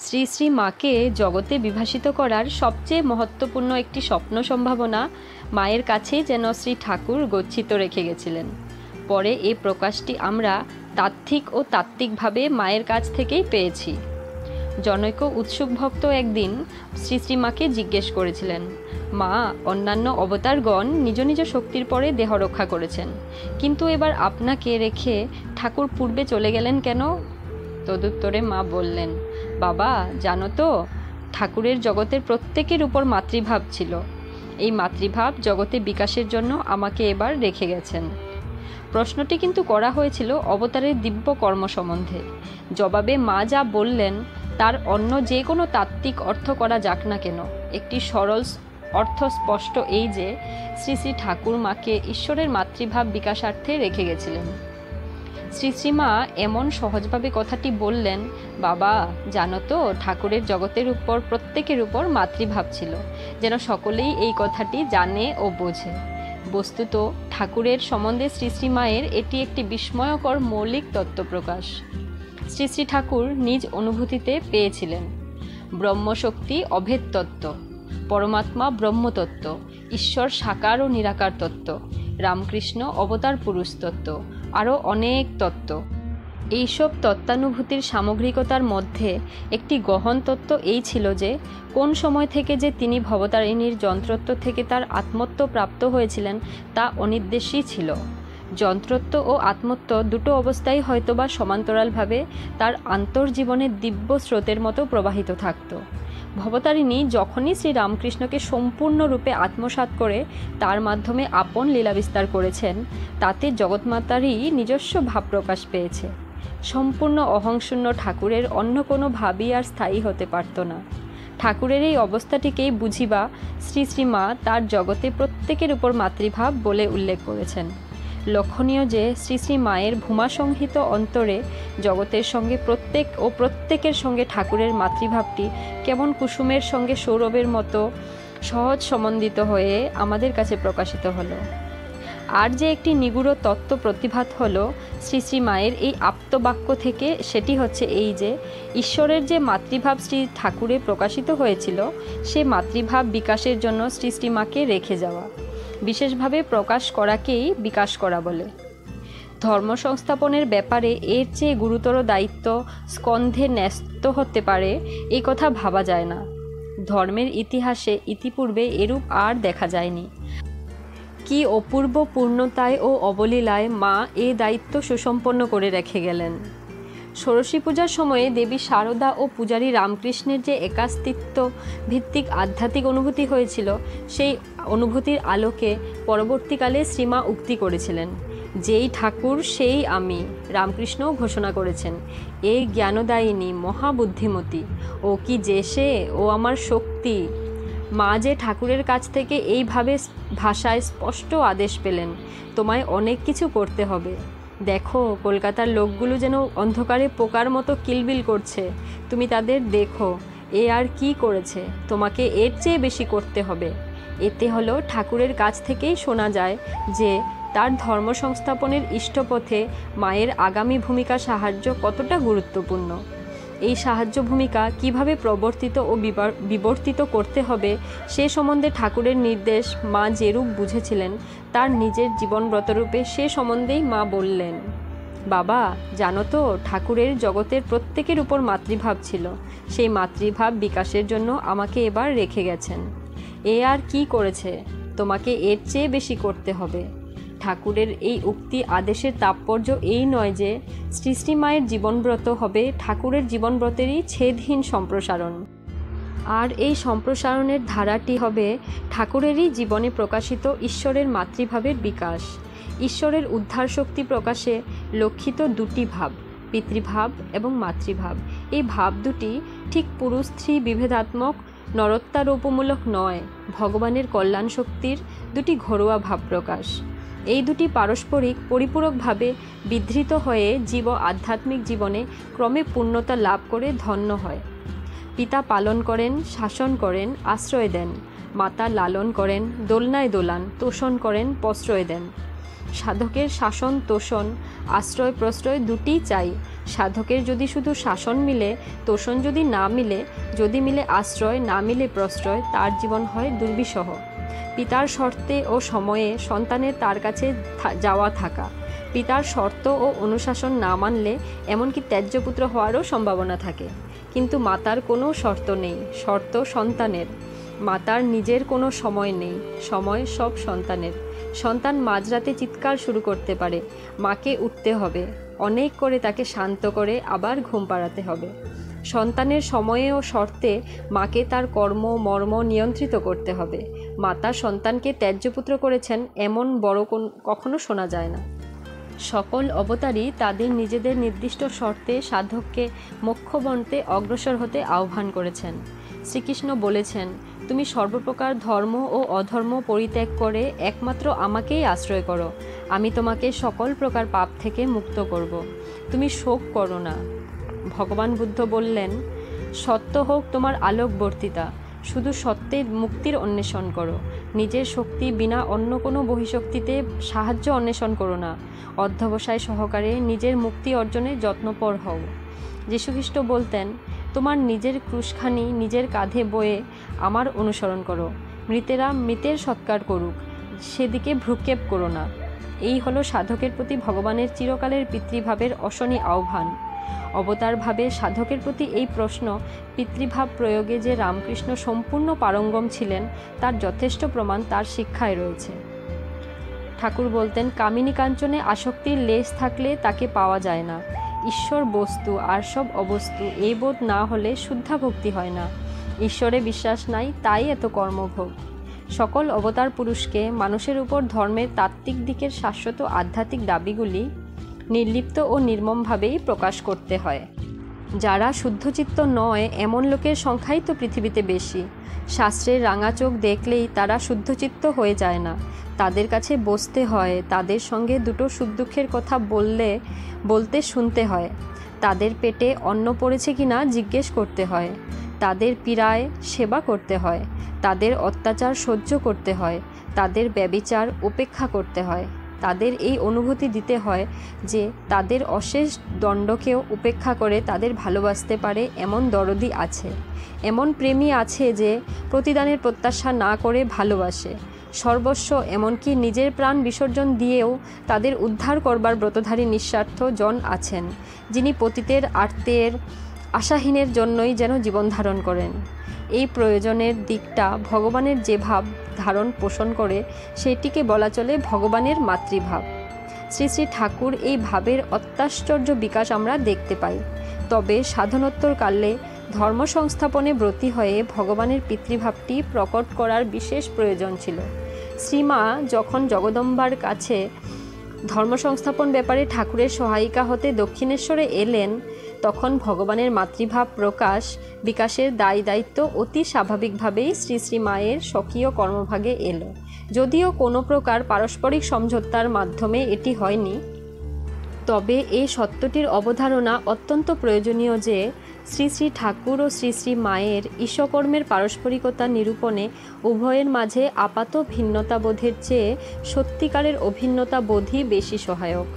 শ্রী শ্রী মাকে জগতে বিভাসিত করার সবচেয়ে মহত্বপূর্ণ একটি স্বপ্ন সম্ভাবনা মায়ের কাছেই যেন শ্রী ঠাকুর গচ্ছিত রেখে গেছিলেন। পরে এই প্রকাশটি আমরা তাত্ত্বিক ও তাত্ত্বিকভাবে মায়ের কাছ থেকেই পেয়েছি। জনৈক উৎসুক ভক্ত একদিন শ্রী শ্রী মাকে জিজ্ঞেস করেছিলেন, মা, অন্যান্য অবতারগণ নিজ নিজ শক্তির পরে দেহ রক্ষা করেছেন, কিন্তু এবার আপনাকে রেখে ঠাকুর পূর্বে চলে গেলেন কেন? তদুত্তরে মা বললেন, বাবা, জানো তো, ঠাকুরের জগতের প্রত্যেকের উপর মাতৃভাব ছিল। এই মাতৃভাব জগতে বিকাশের জন্য আমাকে এবার রেখে গেছেন। প্রশ্নটি কিন্তু করা হয়েছিল অবতারের দিব্য কর্ম সম্বন্ধে। জবাবে মা যা বললেন তার অন্য যে কোনো তাত্ত্বিক অর্থ করা যাক না কেন, একটি সরল অর্থ স্পষ্ট এই যে শ্রী শ্রী ঠাকুর মাকে ঈশ্বরের মাতৃভাব বিকাশার্থে রেখে গেছিলেন। শ্রী শ্রীমা এমন সহজভাবে কথাটি বললেন, বাবা, জানো তো, ঠাকুরের জগতের উপর প্রত্যেকের উপর মাতৃভাব ছিল, যেন সকলেই এই কথাটি জানে ও বোঝে। বস্তুত ঠাকুরের সম্বন্ধে শ্রী শ্রী মায়ের এটি একটি বিস্ময়কর মৌলিক তত্ত্বপ্রকাশ। শ্রী শ্রী ঠাকুর নিজ অনুভূতিতে পেয়েছিলেন ব্রহ্মশক্তি অভেদ তত্ত্ব, পরমাত্মা ব্রহ্মতত্ত্ব, ঈশ্বর সাকার ও নিরাকার তত্ত্ব, রামকৃষ্ণ অবতার পুরুষ তত্ত্ব, আরও অনেক তত্ত্ব। এইসব তত্ত্বানুভূতির সামগ্রিকতার মধ্যে একটি গহন তত্ত্ব এই ছিল যে কোন সময় থেকে যে তিনি ভবতারিণীর যন্ত্রত্ব থেকে তার আত্মত্ব প্রাপ্ত হয়েছিলেন তা অনির্দেশই ছিল। যন্ত্রত্ব ও আত্মত্ব দুটো অবস্থাই হয়তোবা সমান্তরালভাবে তার আন্তর্জীবনের দিব্য স্রোতের মতো প্রবাহিত থাকত। ভবতারিণী যখনই শ্রী রামকৃষ্ণকে সম্পূর্ণরূপে আত্মসাৎ করে তার মাধ্যমে আপন লীলা বিস্তার করেছেন, তাতে জগৎমাতারই নিজস্ব ভাব প্রকাশ পেয়েছে। সম্পূর্ণ অহংশূন্য ঠাকুরের অন্য কোনো ভাবই আর স্থায়ী হতে পারত না। ঠাকুরের এই অবস্থাটিকেই বুঝিবা শ্রী শ্রীমা তার জগতে প্রত্যেকের উপর মাতৃভাব বলে উল্লেখ করেছেন। লক্ষণীয় যে শ্রী শ্রী মায়ের ভূমাসংহিত অন্তরে জগতের সঙ্গে প্রত্যেক ও প্রত্যেকের সঙ্গে ঠাকুরের মাতৃভাবটি কেমন কুসুমের সঙ্গে সৌরভের মতো সহজ সম্বন্ধিত হয়ে আমাদের কাছে প্রকাশিত হলো। আর যে একটি নিগূঢ় তত্ত্ব প্রতিভাত হলো শ্রী শ্রী মায়ের এই আপ্তবাক্য থেকে, সেটি হচ্ছে এই যে ঈশ্বরের যে মাতৃভাব শ্রী ঠাকুরে প্রকাশিত হয়েছিল, সে মাতৃভাব বিকাশের জন্য শ্রী শ্রী মাকে রেখে যাওয়া, বিশেষভাবে প্রকাশ করাকেই বিকাশ করা বলে। ধর্ম সংস্থাপনের ব্যাপারে এর চেয়ে গুরুতর দায়িত্ব স্কন্ধে ন্যস্ত হতে পারে এই কথা ভাবা যায় না। ধর্মের ইতিহাসে ইতিপূর্বে এরূপ আর দেখা যায়নি। কি অপূর্ব পূর্ণতায় ও অবলীলায় মা এ দায়িত্ব সুসম্পন্ন করে রেখে গেলেন। ষোড়শী পূজার সময়ে দেবী শারদা ও পূজারী রামকৃষ্ণের যে একাস্তিত্ব ভিত্তিক আধ্যাত্মিক অনুভূতি হয়েছিল, সেই অনুভূতির আলোকে পরবর্তীকালে শ্রীমা উক্তি করেছিলেন, যেই ঠাকুর সেই আমি। রামকৃষ্ণও ঘোষণা করেছেন, এ জ্ঞানদায়িনী মহাবুদ্ধিমতী, ও কি যে সে, ও আমার শক্তি। মা যে ঠাকুরের কাছ থেকে এইভাবে ভাষায় স্পষ্ট আদেশ পেলেন, তোমায় অনেক কিছু করতে হবে। দেখো, কলকাতার লোকগুলো যেন অন্ধকারে পোকার মতো কিলবিল করছে, তুমি তাদের দেখো, এ আর কি করেছে, তোমাকে এর চেয়ে বেশি করতে হবে। এতে হলো ঠাকুরের কাছ থেকেই শোনা যায় যে তার ধর্ম সংস্থাপনের ইষ্টপথে মায়ের আগামী ভূমিকা সাহায্য কতটা গুরুত্বপূর্ণ। এই সাহায্য ভূমিকা কিভাবে প্রবর্তিত ও বিবর্তিত করতে হবে সে সম্বন্ধে ঠাকুরের নির্দেশ মা যেরূপ বুঝেছিলেন, তার নিজের জীবনব্রতরূপে সে সম্বন্ধেই মা বললেন, বাবা, জানো তো, ঠাকুরের জগতের প্রত্যেকের উপর মাতৃভাব ছিল, সেই মাতৃভাব বিকাশের জন্য আমাকে এবার রেখে গেছেন। এ আর কি করেছে, তোমাকে এর চেয়ে বেশি করতে হবে। ঠাকুরের এই উক্তি আদেশের তাৎপর্য এই নয় যে শ্রী শ্রী মায়ের জীবনব্রত হবে ঠাকুরের জীবনব্রতেরই ছেদহীন সম্প্রসারণ, আর এই সম্প্রসারণের ধারাটি হবে ঠাকুরেরই জীবনে প্রকাশিত ঈশ্বরের মাতৃভাবের বিকাশ। ঈশ্বরের উদ্ধার শক্তি প্রকাশে লক্ষিত দুটি ভাব, পিতৃভাব এবং মাতৃভাব। এই ভাব দুটি ঠিক পুরুষ স্ত্রী বিভেদাত্মক, নরত্বারোপমূলক নয়, ভগবানের কল্যাণ শক্তির দুটি ঘরোয়া ভাব প্রকাশ। এই দুটি পারস্পরিক পরিপূরকভাবে বিধৃত হয়ে জীব আধ্যাত্মিক জীবনে ক্রমে পূর্ণতা লাভ করে ধন্য হয়। পিতা পালন করেন, শাসন করেন, আশ্রয় দেন। মাতা লালন করেন, দোলনায় দোলান, তোষণ করেন, প্রশ্রয় দেন। সাধকের শাসন, তোষণ, আশ্রয়, প্রশ্রয় দুটিই চাই, সাধকের যদি শুধু শাসন মিলে, তোষণ যদি না মিলে, যদি মিলে আশ্রয়, না মিলে প্রশ্রয়, তার জীবন হয় দুর্বিষহ। পিতার শর্তে ও সময়ে সন্তানের তার কাছে যাওয়া থাকা, পিতার শর্ত ও অনুশাসন না মানলে এমনকি ত্যায্যপুত্র হওয়ারও সম্ভাবনা থাকে। কিন্তু মাতার কোনো শর্ত নেই, শর্ত সন্তানের। মাতার নিজের কোনো সময় নেই, সময় সব সন্তানের। সন্তান মাঝরাতে চিৎকার শুরু করতে পারে, মাকে উঠতে হবে, অনেক করে তাকে শান্ত করে আবার ঘুম পাড়াতে হবে। সন্তানের সময়ে ও শর্তে মাকে তার কর্ম মর্ম নিয়ন্ত্রিত করতে হবে। মাতা সন্তানকে ত্যায্যপুত্র করেছেন এমন বড় কখনো শোনা যায় না। সকল অবতারই তাদের নিজেদের নির্দিষ্ট শর্তে সাধককে মোক্ষ বন্টে অগ্রসর হতে আহ্বান করেছেন। শ্রীকৃষ্ণ বলেছেন, তুমি সর্বপ্রকার ধর্ম ও অধর্ম পরিত্যাগ করে একমাত্র আমাকেই আশ্রয় করো, আমি তোমাকে সকল প্রকার পাপ থেকে মুক্ত করব। তুমি শোক করো না। ভগবান বুদ্ধ বললেন, সত্য হোক তোমার আলোকবর্তিতা, শুধু সত্যের মুক্তির অন্বেষণ করো। নিজের শক্তি বিনা অন্য কোনো বহিঃশক্তিতে সাহায্য অন্বেষণ করো না। অধ্যবসায় সহকারে নিজের মুক্তি অর্জনে যত্নপর হও। যীশুখ্রিস্ট বলতেন, তোমার নিজের ক্রুশখানি নিজের কাঁধে বয়ে আমার অনুসরণ করো। মৃতেরা মৃতের সৎকার করুক, সেদিকে ভ্রুক্ষেপ করো না। এই হলো সাধকের প্রতি ভগবানের চিরকালের পিতৃভাবের অশনি আহ্বান। অবতারভাবে সাধকের প্রতি এই প্রশ্ন, পিতৃভাব প্রয়োগে যে রামকৃষ্ণ সম্পূর্ণ পারঙ্গম ছিলেন তার যথেষ্ট প্রমাণ তার শিক্ষায় রয়েছে। ঠাকুর বলতেন, কামিনী কাঞ্চনে আসক্তির লেশ থাকলে তাকে পাওয়া যায় না। ঈশ্বর বস্তু আর সব অবস্তু, এই বোধ না হলে শুদ্ধা ভক্তি হয় না। ঈশ্বরে বিশ্বাস নাই, তাই এত কর্মভোগ। সকল অবতার পুরুষকে মানুষের উপর ধর্মের তাত্ত্বিক দিকের শাশ্বত আধ্যাত্মিক দাবিগুলি নির্লিপ্ত ও নির্মমভাবেই প্রকাশ করতে হয়। যারা শুদ্ধচিত্ত নয় এমন লোকের সংখ্যাই তো পৃথিবীতে বেশি। শাস্ত্রের রাঙা চোখ দেখলেই তারা শুদ্ধচিত্ত হয়ে যায় না। তাদের কাছে বসতে হয়, তাদের সঙ্গে দুটো সুখ দুঃখের কথা বলতে শুনতে হয়, তাদের পেটে অন্ন পড়েছে কিনা জিজ্ঞেস করতে হয়, তাদের পীড়ায় সেবা করতে হয়, তাদের অত্যাচার সহ্য করতে হয়, তাদের ব্যভিচার উপেক্ষা করতে হয়। তাদের এই অনুভূতি দিতে হয় যে তাদের অশেষ দণ্ডকেও উপেক্ষা করে তাদের ভালোবাসতে পারে এমন দরদি আছে, এমন প্রেমী আছে যে প্রতিদানের প্রত্যাশা না করে ভালোবাসে। সর্বস্ব এমনকি নিজের প্রাণ বিসর্জন দিয়েও তাদের উদ্ধার করবার ব্রতধারী নিঃস্বার্থ জন আছেন, যিনি পতিতের আর্তের আশাহীনের জন্যই যেন জীবন ধারণ করেন। এই প্রয়োজনের দিকটা ভগবানের যে ভাব ধারণ পোষণ করে সেটিকে বলা চলে ভগবানের মাতৃভাব। শ্রী শ্রী ঠাকুর এই ভাবের অত্যাশ্চর্য বিকাশ আমরা দেখতে পাই। তবে সাধনোত্তর কালে ধর্ম সংস্থাপনে ব্রতী হয়ে ভগবানের পিতৃভাবটি প্রকট করার বিশেষ প্রয়োজন ছিল। শ্রীমা যখন জগদম্বার কাছে ধর্ম সংস্থাপন ব্যাপারে ঠাকুরের সহায়িকা হতে দক্ষিণেশ্বরে এলেন, তখন ভগবানের মাতৃভাব বিকাশের দায়িত্ব অতি স্বাভাবিকভাবেই শ্রী শ্রী মায়ের স্বকীয় কর্মভাগে এলো। যদিও কোনো প্রকার পারস্পরিক সমঝোতার মাধ্যমে এটি হয়নি, তবে এই সত্যটির অবধারণা অত্যন্ত প্রয়োজনীয় যে শ্রী শ্রী ঠাকুর ও শ্রী শ্রী মায়ের ঈশ্বকর্মের পারস্পরিকতা নিরূপণে উভয়ের মাঝে আপাত ভিন্নতাবোধের চেয়ে সত্যিকারের অভিন্নতাবোধই বেশি সহায়ক।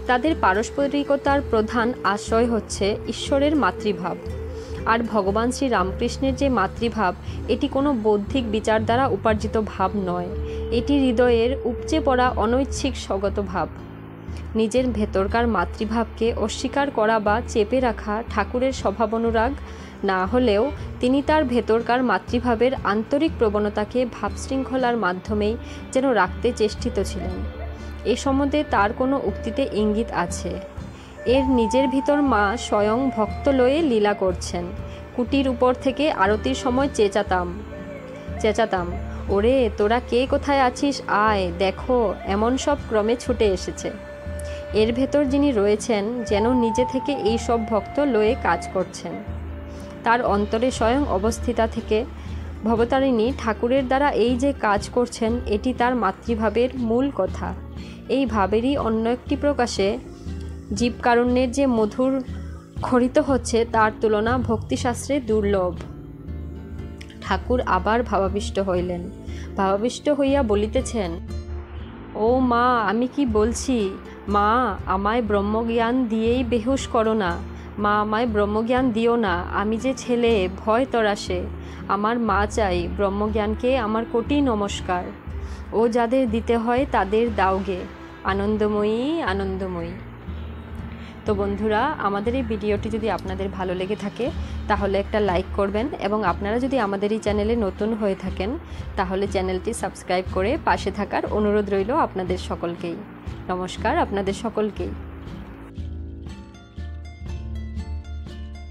তাদের পারস্পরিকতার প্রধান আশ্রয় হচ্ছে ঈশ্বরের মাতৃভাব। আর ভগবান শ্রী রামকৃষ্ণের যে মাতৃভাব, এটি কোনো বৌদ্ধিক বিচার দ্বারা উপার্জিত ভাব নয়, এটি হৃদয়ের উপচে পড়া অনৈচ্ছিক স্বগত ভাব। নিজের ভেতরকার মাতৃভাবকে অস্বীকার করা বা চেপে রাখা ঠাকুরের স্বভাবানুরাগ না হলেও তিনি তার ভেতরকার মাতৃভাবের আন্তরিক প্রবণতাকে ভাবশৃঙ্খলার মাধ্যমেই যেন রাখতে চেষ্টিত ছিলেন। এ সম্বন্ধে তার কোনো উক্তিতে ইঙ্গিত আছে। এর নিজের ভিতর মা স্বয়ং ভক্ত লয়ে লীলা করছেন। কুটির উপর থেকে আরতির সময় চেঁচাতাম, ওরে তোরা কে কোথায় আছিস, আয় দেখো, এমন সব ক্রমে ছুটে এসেছে। এর ভেতর যিনি রয়েছেন যেন নিজে থেকে এই সব ভক্ত লয়ে কাজ করছেন। তার অন্তরে স্বয়ং অবস্থিতা থেকে ভবতারিণী ঠাকুরের দ্বারা এই যে কাজ করছেন, এটি তার মাতৃভাবের মূল কথা। এই ভাবেরই অন্য একটি প্রকাশে জীবকারুণ্যের যে মধুর খরিত হচ্ছে তার তুলনা ভক্তিশাস্ত্রে দুর্লভ। ঠাকুর আবার ভাবাবিষ্ট হইলেন। ভাবাবিষ্ট হইয়া বলিতেছেন, ও মা, আমি কি বলছি, মা আমায় ব্রহ্মজ্ঞান দিয়েই বেহুশ করো না, মা আমায় ব্রহ্মজ্ঞান দিও না, আমি যে ছেলে, ভয় তরাসে। আমার মা চাই ব্রহ্মজ্ঞানকে আমার কোটি নমস্কার। ও যাদের দিতে হয় তাদের দাওগে, আনন্দময়ী আনন্দময়ী। তো বন্ধুরা, আমাদের এই ভিডিওটি যদি আপনাদের ভালো লেগে থাকে তাহলে একটা লাইক করবেন, এবং আপনারা যদি আমাদের এই চ্যানেলে নতুন হয়ে থাকেন তাহলে চ্যানেলটি সাবস্ক্রাইব করে পাশে থাকার অনুরোধ রইল আপনাদের সকলকেই। নমস্কার আপনাদের সকলকেই।